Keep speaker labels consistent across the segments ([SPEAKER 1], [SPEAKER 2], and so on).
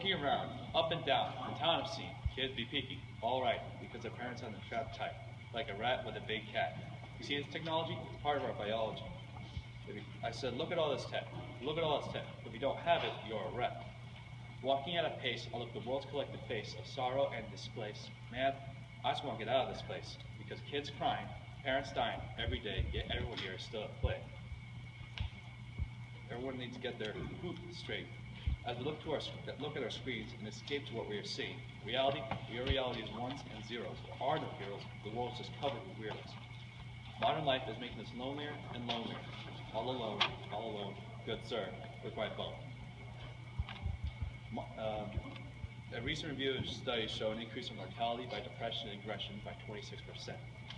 [SPEAKER 1] looking around, up and down, the town I've seen, kids be peeking, all right, because their parents have them trapped tight, like a rat with a big cat. You see, this technology is part of our biology. I said, look at all this tech. Look at all this tech. If you don't have it, you're a rat. Walking at a pace, I look the world's collective face of sorrow and displace. Man, I just want to get out of this place because kids crying, parents dying every day, yet everyone here is still at play. Everyone needs to get their hoop straight. As we look at our screens and escape to what we are seeing, reality, your reality is ones and zeros. There are no heroes. The world is just covered with weirdos. Modern life is making us lonelier and lonelier. All alone, good sir, we're quite bummed. A recent review of studies show an increase in mortality by depression and aggression by 26%.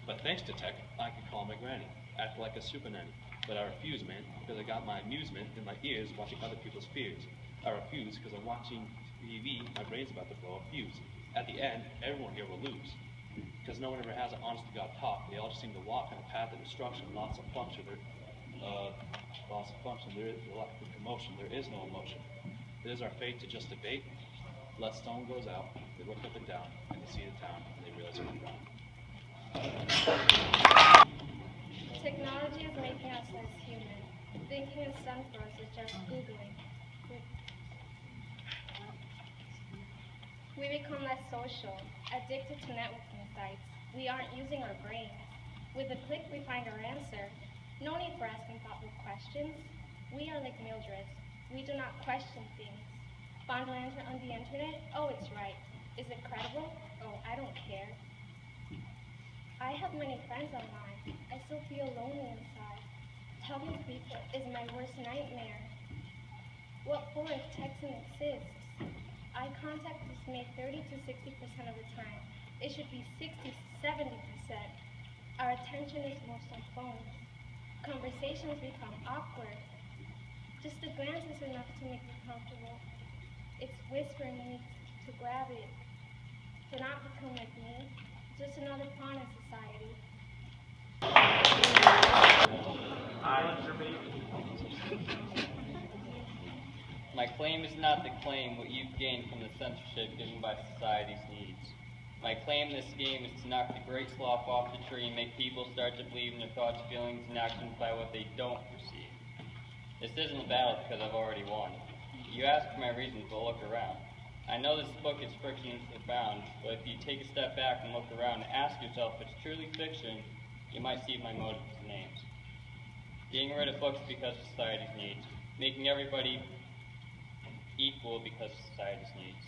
[SPEAKER 1] But thanks to tech, I can call my granny, act like a super nanny. But I refuse, man, because I got my amusement in my ears watching other people's fears. I refuse because I'm watching TV, my brain's about to blow a fuse. At the end, everyone here will lose. Because no one ever has an honest to God talk. They all just seem to walk on a path of destruction, lots of function. There is a lack of commotion. There is no emotion. It is our fate to just debate. Let stone goes out. They look up and down, and they see the town, and they realize we're drowned.
[SPEAKER 2] Technology is making us less human. Thinking is done for us is just Googling. We become less social, addicted to networking sites. We aren't using our brains. With a click, we find our answer. No need for asking thoughtful questions. We are like Mildred. We do not question things. Found on the internet? Oh, it's right. Is it credible? Oh, I don't care. I have many friends online. I still feel lonely inside. Talking to people is my worst nightmare. What for if texting exists? Eye contact is made 30 to 60% of the time. It should be 60 to 70%. Our attention is most on phones. Conversations become awkward. Just a glance is enough to make you comfortable. It's whispering me to grab it. Do not become like me. Just another pawn in society.
[SPEAKER 3] My claim is not to claim what you've gained from the censorship given by society's needs. My claim in this game is to knock the great sloth off the tree and make people start to believe in their thoughts, feelings, and actions by what they don't perceive. This isn't a battle because I've already won. You ask for my reasons, but look around. I know this book is friction into the bounds, but if you take a step back and look around and ask yourself if it's truly fiction, you might see my motives and names. Getting rid of books because of society's needs. Making everybody equal because of society's needs.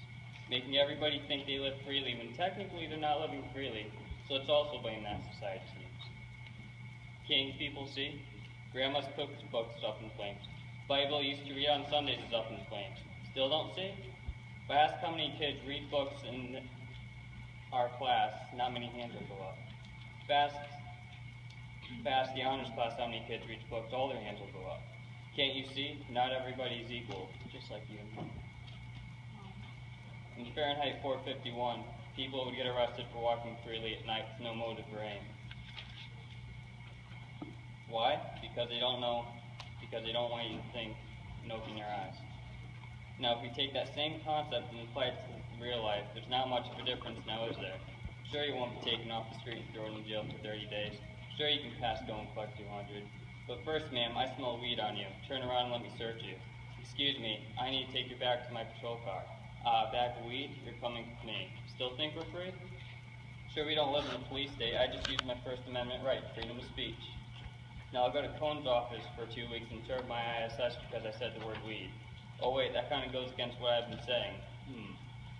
[SPEAKER 3] Making everybody think they live freely when technically they're not living freely, so let's also blame that society's needs. Can't you people see? Grandma's cookbook is up in flames. Bible used to read on Sundays is up in flames. Still don't see? If I ask how many kids read books in our class, not many hands will go up. If I ask the honors class how many kids read books, all their hands will go up. Can't you see? Not everybody is equal, just like you and me. In Fahrenheit 451, people would get arrested for walking freely at night with no motive or aim. Why? Because they don't know, because they don't want you to think and open your eyes. Now, if we take that same concept and apply it to real life, there's not much of a difference now, is there? Sure, you won't be taken off the street and thrown in jail for 30 days. Sure, you can pass go and collect 200. But first, ma'am, I smell weed on you. Turn around and let me search you. Excuse me, I need to take you back to my patrol car. Bag of weed? You're coming with me. Still think we're free? Sure, we don't live in a police state. I just use my First Amendment right, freedom of speech. Now I'll go to Cohen's office for 2 weeks and serve my ISS because I said the word weed. Oh wait, that kind of goes against what I've been saying.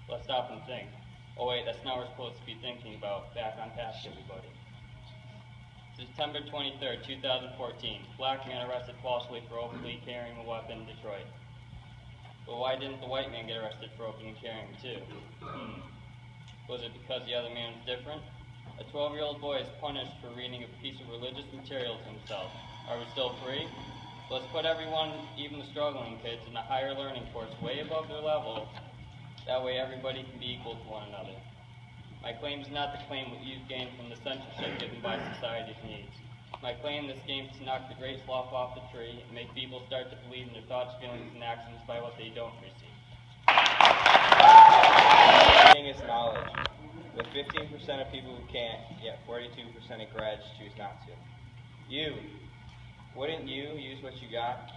[SPEAKER 3] Let's stop and think. Oh wait, that's not what we're supposed to be thinking about. Back on task, everybody. September 23rd, 2014. Black man arrested falsely for openly carrying a weapon in Detroit. But why didn't the white man get arrested for openly carrying too? Was it because the other man was different? A 12-year-old boy is punished for reading a piece of religious material to himself. Are we still free? Let's put everyone, even the struggling kids, in a higher learning course way above their level. That way everybody can be equal to one another. My claim is not to claim what you've gained from the censorship given by society's needs. My claim in this game is to knock the great sloth off the tree and make people start to believe in their thoughts, feelings, and actions by what they don't receive.
[SPEAKER 4] Reading is knowledge. With 15% of people who can't, yet 42% of grads choose not to. You, wouldn't you use what you got?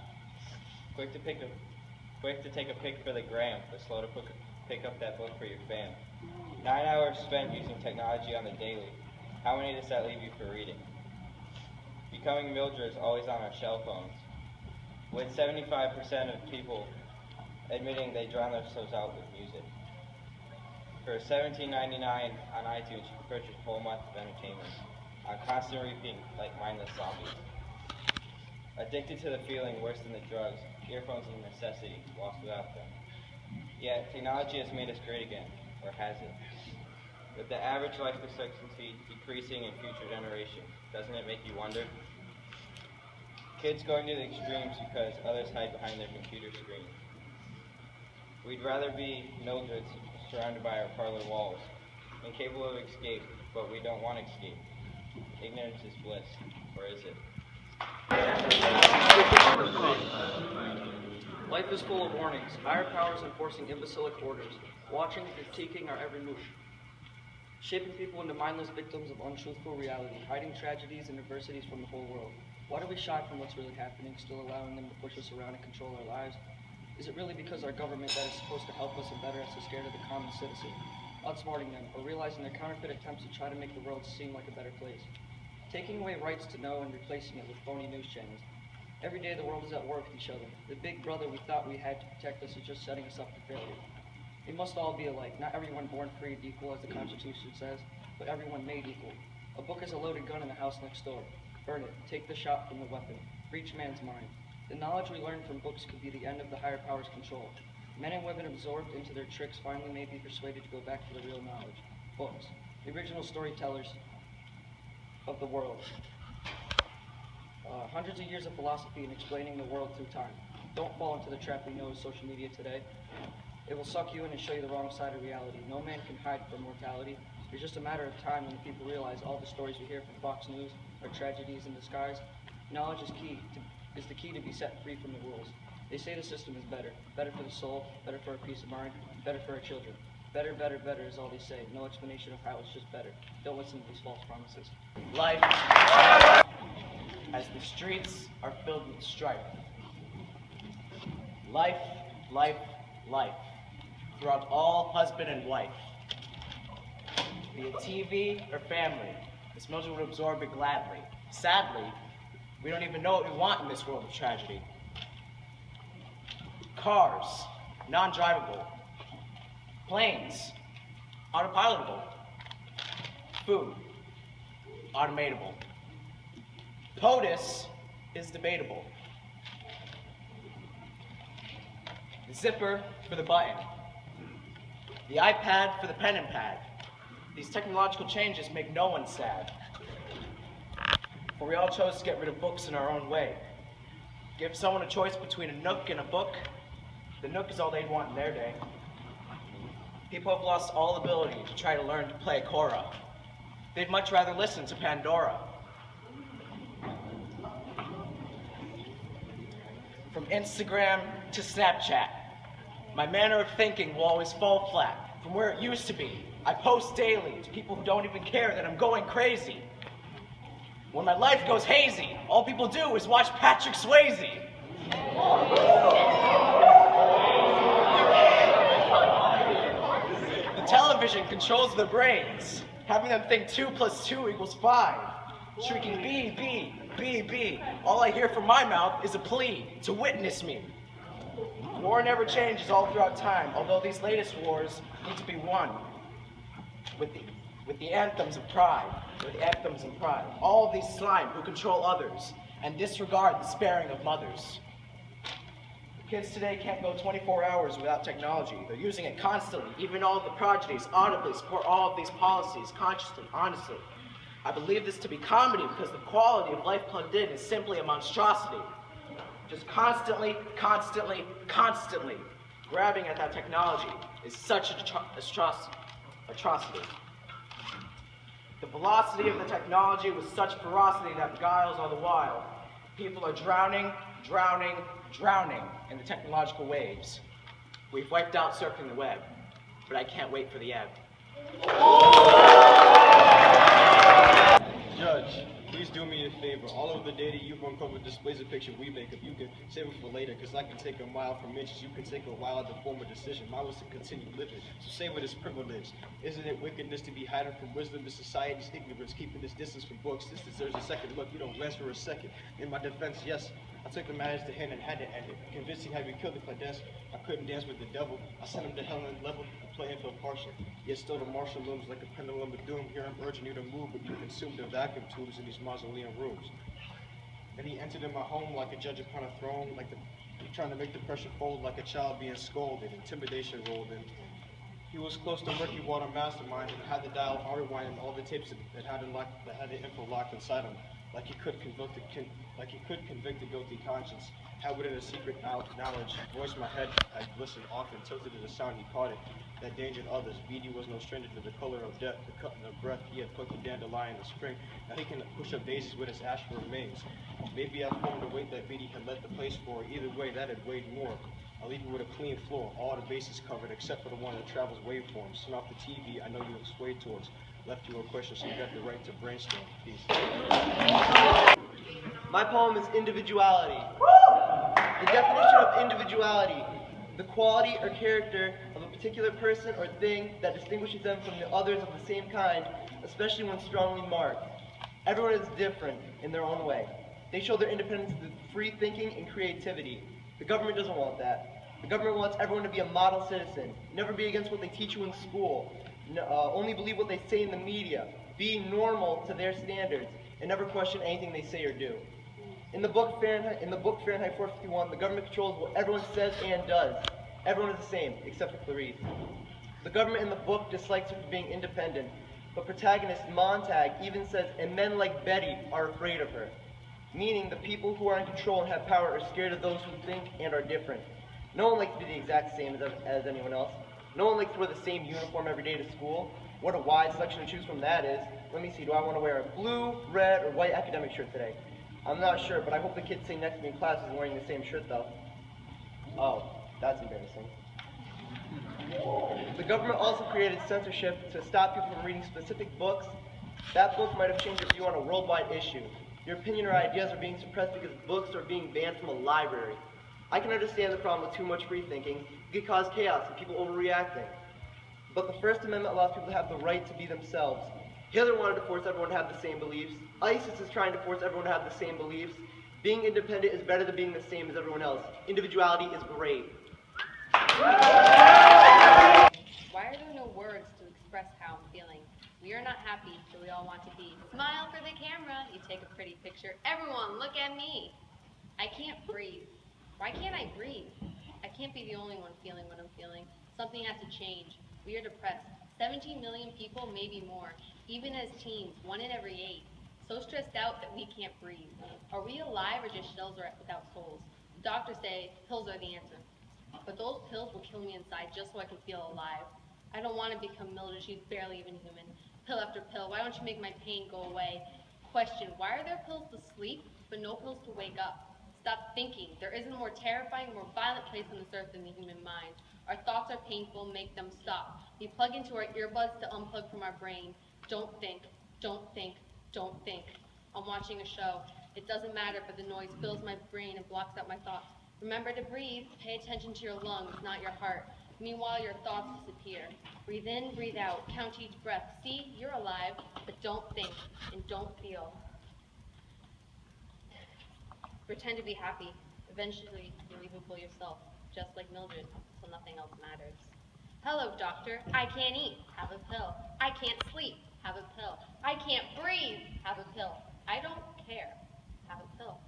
[SPEAKER 4] Quick to take a pic for the gram, but slow to pick up that book for your fam. 9 hours spent using technology on the daily. How many does that leave you for reading? Becoming Mildreds always on our cell phones. With 75% of people admitting they drown themselves out with music. For $17.99 on iTunes, you can purchase a whole month of entertainment on constant repeat like mindless zombies. Addicted to the feeling worse than the drugs, earphones are a necessity, lost without them. Yet, technology has made us great again, or has it? With the average life expectancy decreasing in future generations, doesn't it make you wonder? Kids going to the extremes because others hide behind their computer screens. We'd rather be Mildreds surrounded by our parlor walls, incapable of escape, but we don't want to escape. Ignorance is bliss, or is it?
[SPEAKER 5] Life is full of warnings, higher powers enforcing imbecilic orders, watching and critiquing our every move, shaping people into mindless victims of untruthful reality, hiding tragedies and adversities from the whole world. Why do we shy from what's really happening, still allowing them to push us around and control our lives? Is it really because our government that is supposed to help us and better us is scared of the common citizen, outsmarting them, or realizing their counterfeit attempts to try to make the world seem like a better place? Taking away rights to know and replacing it with phony news channels. Every day the world is at war with each other. The big brother we thought we had to protect us is just setting us up for failure. We must all be alike, not everyone born free and equal as the Constitution says, but everyone made equal. A book is a loaded gun in the house next door. Burn it, take the shot from the weapon, breach man's mind. The knowledge we learn from books could be the end of the higher power's control. Men and women absorbed into their tricks finally may be persuaded to go back to the real knowledge. Books, the original storytellers of the world. Hundreds of years of philosophy in explaining the world through time. Don't fall into the trap we know as social media today. It will suck you in and show you the wrong side of reality. No man can hide from mortality. It's just a matter of time when people realize all the stories we hear from Fox News are tragedies in disguise. Knowledge is the key to be set free from the rules. They say the system is better. Better for the soul, better for our peace of mind, better for our children. Better, better, better is all they say. No explanation of how, it's just better. Don't listen to these false promises.
[SPEAKER 6] Life, as the streets are filled with strife. Life, life, life, throughout all husband and wife. Be it TV or family, this Mildred would absorb it gladly. Sadly, we don't even know what we want in this world of tragedy. Cars, non-drivable. Planes, autopilotable. Food, automatable. POTUS is debatable. The zipper for the button. The iPad for the pen and pad. These technological changes make no one sad. For we all chose to get rid of books in our own way. Give someone a choice between a Nook and a book. The Nook is all they'd want in their day. People have lost all ability to try to learn to play Cora. They'd much rather listen to Pandora. From Instagram to Snapchat, my manner of thinking will always fall flat from where it used to be. I post daily to people who don't even care that I'm going crazy. When my life goes hazy, all people do is watch Patrick Swayze. The television controls their brains, having them think 2 + 2 = 5. Shrieking B, B, B, B. All I hear from my mouth is a plea to witness me. War never changes all throughout time, although these latest wars need to be won with the anthems of pride, All of these slime who control others and disregard the sparing of mothers. Kids today can't go 24 hours without technology. They're using it constantly. Even all of the prodigies audibly support all of these policies, consciously, honestly. I believe this to be comedy because the quality of life plugged in is simply a monstrosity. Just constantly, constantly, constantly grabbing at that technology is such an atrocity. The velocity of the technology with such ferocity that beguiles all the while. People are drowning, drowning, drowning in the technological waves. We've wiped out surfing the web. but I can't wait for the end.
[SPEAKER 7] Judge, please do me a favor. All of the data you've uncovered displays a picture we make. If you could save it for later, because I can take a mile from inches, you can take a while to form a decision. Mine was to continue living, so save it as privilege. Isn't it wickedness to be hiding from wisdom to society's ignorance, keeping this distance from books? This deserves a second look. You don't rest for a second. In my defense, yes, I took the matters to hand and had to end it. Convinced he had me killed the clandestine. I couldn't dance with the devil. I sent him to hell and level and play him for partial. Yet still the martial looms like a pendulum of doom. Here I'm urging you to move, but you consume the vacuum tubes in these mausoleum rooms. Then he entered in my home like a judge upon a throne, trying to make the pressure fold like a child being scolded. Intimidation rolled in. He was close to murky water mastermind and had the dial rewind and all the tapes that had the info locked inside him. Like he could convict a guilty conscience. Had within a secret knowledge, voiced my head, I listened often, tilted to the sound he caught it, that endangered others. BD was no stranger to the color of death, the cut in the breath. He had plucked a dandelion in the spring. Now he can push up daisies with his ash for remains. Maybe I formed the weight that BD had led the place for. Either way, that had weighed more. I'll leave you with a clean floor, all the bases covered except for the one that travels waveforms. Turn off the TV, I know you have swayed towards. Left you a question, so you got the right to brainstorm. Peace.
[SPEAKER 6] My poem is individuality. The definition of individuality: the quality or character of a particular person or thing that distinguishes them from the others of the same kind, especially when strongly marked. Everyone is different in their own way. They show their independence through free thinking and creativity. The government doesn't want that. The government wants everyone to be a model citizen. Never be against what they teach you in school. Only believe what they say in the media. Be normal to their standards, and never question anything they say or do. In the book Fahrenheit 451, the government controls what everyone says and does. Everyone is the same, except for Clarice. The government in the book dislikes her for being independent, but protagonist Montag even says, and men like Betty are afraid of her. Meaning the people who are in control and have power are scared of those who think and are different. No one likes to be the exact same as anyone else. No one likes to wear the same uniform every day to school. What a wide selection to choose from that is. Let me see, do I want to wear a blue, red, or white academic shirt today? I'm not sure, but I hope the kid sitting next to me in class is wearing the same shirt though. Oh, that's embarrassing. The government also created censorship to stop people from reading specific books. That book might have changed your view on a worldwide issue. Your opinion or ideas are being suppressed because books are being banned from a library. I can understand the problem with too much free thinking. It could cause chaos and people overreacting. But the First Amendment allows people to have the right to be themselves. Hitler wanted to force everyone to have the same beliefs. ISIS is trying to force everyone to have the same beliefs. Being independent is better than being the same as everyone else. Individuality is great.
[SPEAKER 8] Why are there no words to express how I'm feeling? We are not happy, so we all want to be. Smile for the camera. You take a pretty picture. Everyone, look at me. I can't breathe. Why can't I breathe? I can't be the only one feeling what I'm feeling. Something has to change. We are depressed. 17 million people, maybe more. Even as teens, 1 in every 8. So stressed out that we can't breathe. Are we alive or just shells without souls? The doctors say pills are the answer. But those pills will kill me inside just so I can feel alive. I don't want to become Mildred, she's barely even human. Pill after pill, why don't you make my pain go away? Question, why are there pills to sleep, but no pills to wake up? Stop thinking. There isn't a more terrifying, more violent place on this earth than the human mind. Our thoughts are painful, make them stop. We plug into our earbuds to unplug from our brain. Don't think, don't think, don't think. I'm watching a show. It doesn't matter, but the noise fills my brain and blocks out my thoughts. Remember to breathe. Pay attention to your lungs, not your heart. Meanwhile, your thoughts disappear. Breathe in, breathe out. Count each breath. See, you're alive, but don't think and don't feel. Pretend to be happy. Eventually, you'll even fool yourself, just like Mildred, so nothing else matters. Hello, doctor. I can't eat. Have a pill. I can't sleep. Have a pill. I can't breathe. Have a pill. I don't care. Have a pill.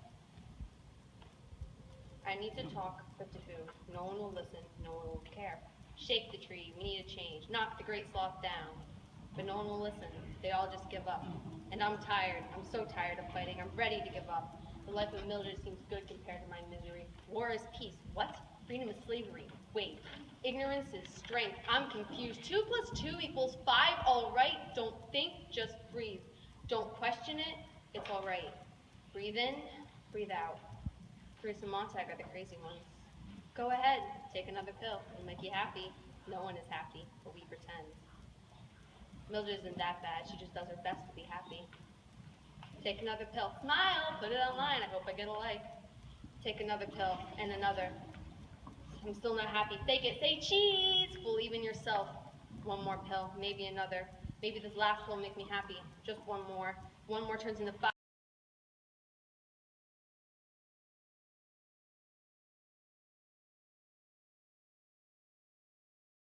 [SPEAKER 8] I need to talk, but to who? No one will listen. No one will care. Shake the tree. We need a change. Knock the great sloth down. But no one will listen. They all just give up. And I'm tired. I'm so tired of fighting. I'm ready to give up. The life of Mildred seems good compared to my misery. War is peace. What? Freedom is slavery. Wait. Ignorance is strength. I'm confused. 2 + 2 = 5. All right. Don't think. Just breathe. Don't question it. It's all right. Breathe in. Breathe out. Bruce and Montag are the crazy ones. Go ahead. Take another pill. It'll make you happy. No one is happy, but we pretend. Mildred isn't that bad. She just does her best to be happy. Take another pill. Smile. Put it online. I hope I get a like. Take another pill and another. I'm still not happy. Fake it. Say cheese. Believe in yourself. One more pill. Maybe another. Maybe this last pill will make me happy. Just one more. One more turns into 5.